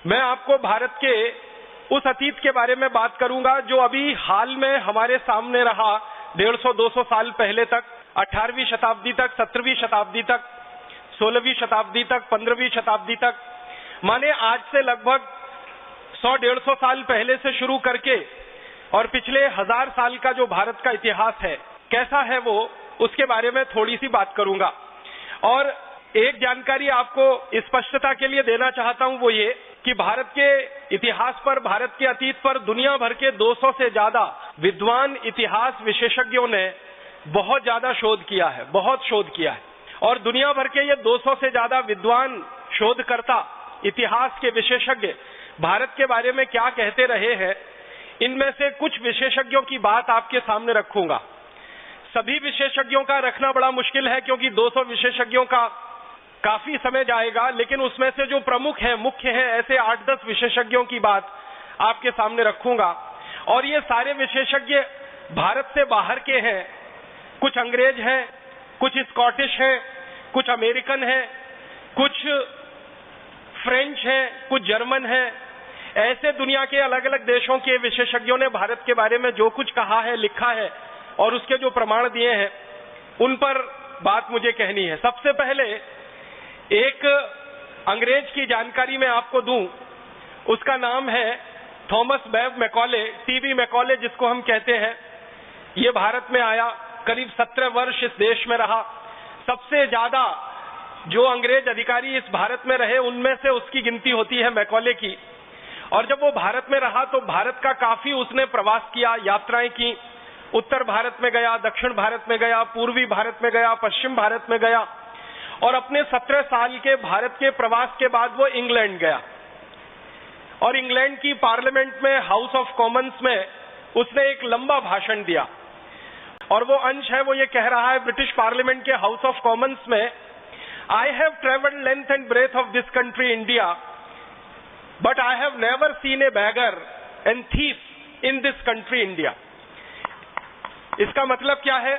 मैं आपको भारत के उस अतीत के बारे में बात करूंगा जो अभी हाल में हमारे सामने रहा। 150-200 साल पहले तक, 18वीं शताब्दी तक, 17वीं शताब्दी तक, 16वीं शताब्दी तक, 15वीं शताब्दी तक, माने आज से लगभग 100-150 साल पहले से शुरू करके और पिछले 1000 साल का जो भारत का इतिहास है, कैसा है वो, उसके बारे में थोड़ी सी बात करूंगा। और एक जानकारी आपको स्पष्टता के लिए देना चाहता हूं, वो ये कि भारत के इतिहास पर, भारत के अतीत पर दुनिया भर के 200 से ज्यादा विद्वान इतिहास विशेषज्ञों ने बहुत ज्यादा शोध किया है, बहुत शोध किया है। और दुनिया भर के ये 200 से ज्यादा विद्वान शोधकर्ता, इतिहास के विशेषज्ञ भारत के बारे में क्या कहते रहे हैं, इनमें से कुछ विशेषज्ञों की बात आपके सामने रखूंगा। सभी विशेषज्ञों का रखना बड़ा मुश्किल है क्योंकि 200 विशेषज्ञों का काफी समय जाएगा, लेकिन उसमें से जो प्रमुख हैं, मुख्य हैं, ऐसे 8-10 विशेषज्ञों की बात आपके सामने रखूंगा। और ये सारे विशेषज्ञ भारत से बाहर के हैं, कुछ अंग्रेज हैं, कुछ स्कॉटिश हैं, कुछ अमेरिकन हैं, कुछ फ्रेंच हैं, कुछ जर्मन हैं। ऐसे दुनिया के अलग अलग देशों के विशेषज्ञों ने भारत के बारे में जो कुछ कहा है, लिखा है और उसके जो प्रमाण दिए हैं, उन पर बात मुझे कहनी है। सबसे पहले एक अंग्रेज की जानकारी मैं आपको दूं, उसका नाम है थॉमस बेब मैकॉले, टीबी मैकॉले जिसको हम कहते हैं। ये भारत में आया, करीब 17 वर्ष इस देश में रहा। सबसे ज्यादा जो अंग्रेज अधिकारी इस भारत में रहे, उनमें से उसकी गिनती होती है मैकॉले की। और जब वो भारत में रहा तो भारत का काफी उसने प्रवास किया, यात्राएं की। उत्तर भारत में गया, दक्षिण भारत में गया, पूर्वी भारत में गया, पश्चिम भारत में गया। और अपने 17 साल के भारत के प्रवास के बाद वो इंग्लैंड गया और इंग्लैंड की पार्लियामेंट में, हाउस ऑफ कॉमन्स में उसने एक लंबा भाषण दिया। और वो अंश है, वो ये कह रहा है ब्रिटिश पार्लियामेंट के हाउस ऑफ कॉमन्स में, I have travelled length and breadth of this country India, but I have never seen a beggar and thief in this country India. इसका मतलब क्या है?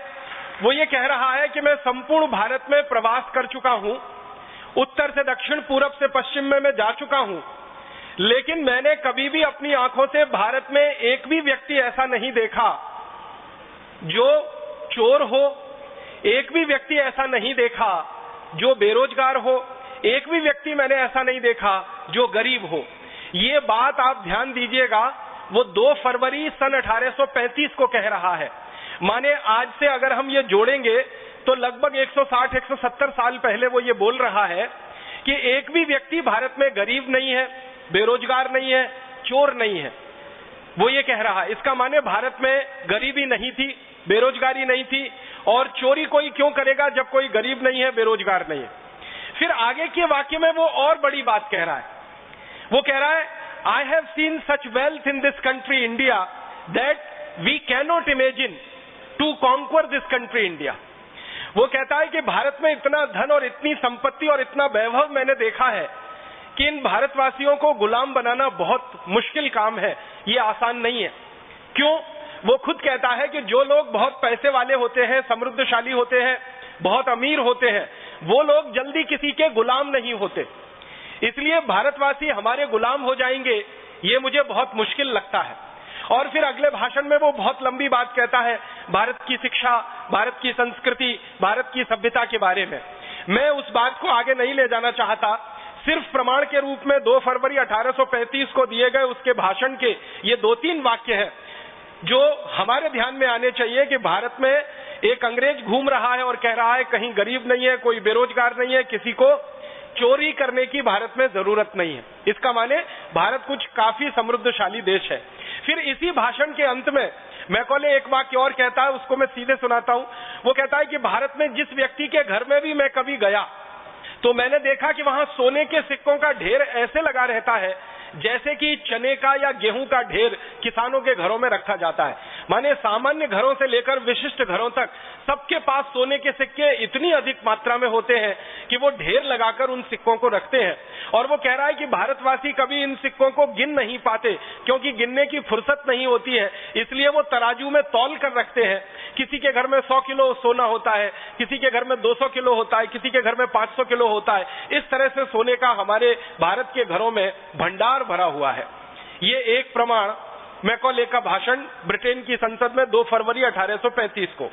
वो ये कह रहा है कि मैं संपूर्ण भारत में प्रवास कर चुका हूं, उत्तर से दक्षिण, पूरब से पश्चिम में मैं जा चुका हूं, लेकिन मैंने कभी भी अपनी आंखों से भारत में एक भी व्यक्ति ऐसा नहीं देखा जो चोर हो, एक भी व्यक्ति ऐसा नहीं देखा जो बेरोजगार हो, एक भी व्यक्ति मैंने ऐसा नहीं देखा जो गरीब हो। ये बात आप ध्यान दीजिएगा, वो 2 फरवरी सन 1835 को कह रहा है। माने आज से अगर हम ये जोड़ेंगे तो लगभग 160-170 साल पहले वो ये बोल रहा है कि एक भी व्यक्ति भारत में गरीब नहीं है, बेरोजगार नहीं है, चोर नहीं है। वो ये कह रहा है। इसका माने भारत में गरीबी नहीं थी, बेरोजगारी नहीं थी, और चोरी कोई क्यों करेगा जब कोई गरीब नहीं है, बेरोजगार नहीं है। फिर आगे के वाक्य में वो और बड़ी बात कह रहा है। वो कह रहा है, I have seen such wealth in this country India that we cannot imagine to conquer this country India. वो कहता है कि भारत में इतना धन और इतनी संपत्ति और इतना वैभव मैंने देखा है कि इन भारतवासियों को गुलाम बनाना बहुत मुश्किल काम है, ये आसान नहीं है। क्यों? वो खुद कहता है कि जो लोग बहुत पैसे वाले होते हैं, समृद्धशाली होते हैं, बहुत अमीर होते हैं, वो लोग जल्दी किसी के गुलाम नहीं होते। इसलिए भारतवासी हमारे गुलाम हो जाएंगे, ये मुझे बहुत मुश्किल लगता है। और फिर अगले भाषण में वो बहुत लंबी बात कहता है भारत की शिक्षा, भारत की संस्कृति, भारत की सभ्यता के बारे में। मैं उस बात को आगे नहीं ले जाना चाहता, सिर्फ प्रमाण के रूप में 2 फरवरी 1835 को दिए गए उसके भाषण के ये 2-3 वाक्य हैं जो हमारे ध्यान में आने चाहिए कि भारत में एक अंग्रेज घूम रहा है और कह रहा है कहीं गरीब नहीं है, कोई बेरोजगार नहीं है, किसी को चोरी करने की भारत में जरूरत नहीं है। इसका माने भारत कुछ काफी समृद्धशाली देश है। फिर इसी भाषण के अंत में मैकॉले एक वाक्य और कहता है, उसको मैं सीधे सुनाता हूं। वो कहता है कि भारत में जिस व्यक्ति के घर में भी मैं कभी गया तो मैंने देखा कि वहां सोने के सिक्कों का ढेर ऐसे लगा रहता है जैसे कि चने का या गेहूं का ढेर किसानों के घरों में रखा जाता है। माने सामान्य घरों से लेकर विशिष्ट घरों तक सबके पास सोने के सिक्के इतनी अधिक मात्रा में होते हैं कि वो ढेर लगाकर उन सिक्कों को रखते हैं। और वो कह रहा है कि भारतवासी कभी इन सिक्कों को गिन नहीं पाते क्योंकि गिनने की फुर्सत नहीं होती है, इसलिए वो तराजू में तौल कर रखते हैं किसी के घर में 100 किलो सोना होता है, किसी के घर में 200 किलो होता है, किसी के घर में 500 किलो होता है। इस तरह से सोने का हमारे भारत के घरों में भंडार भरा हुआ है। ये एक प्रमाण मैकॉले का भाषण ब्रिटेन की संसद में 2 फरवरी 1835 को।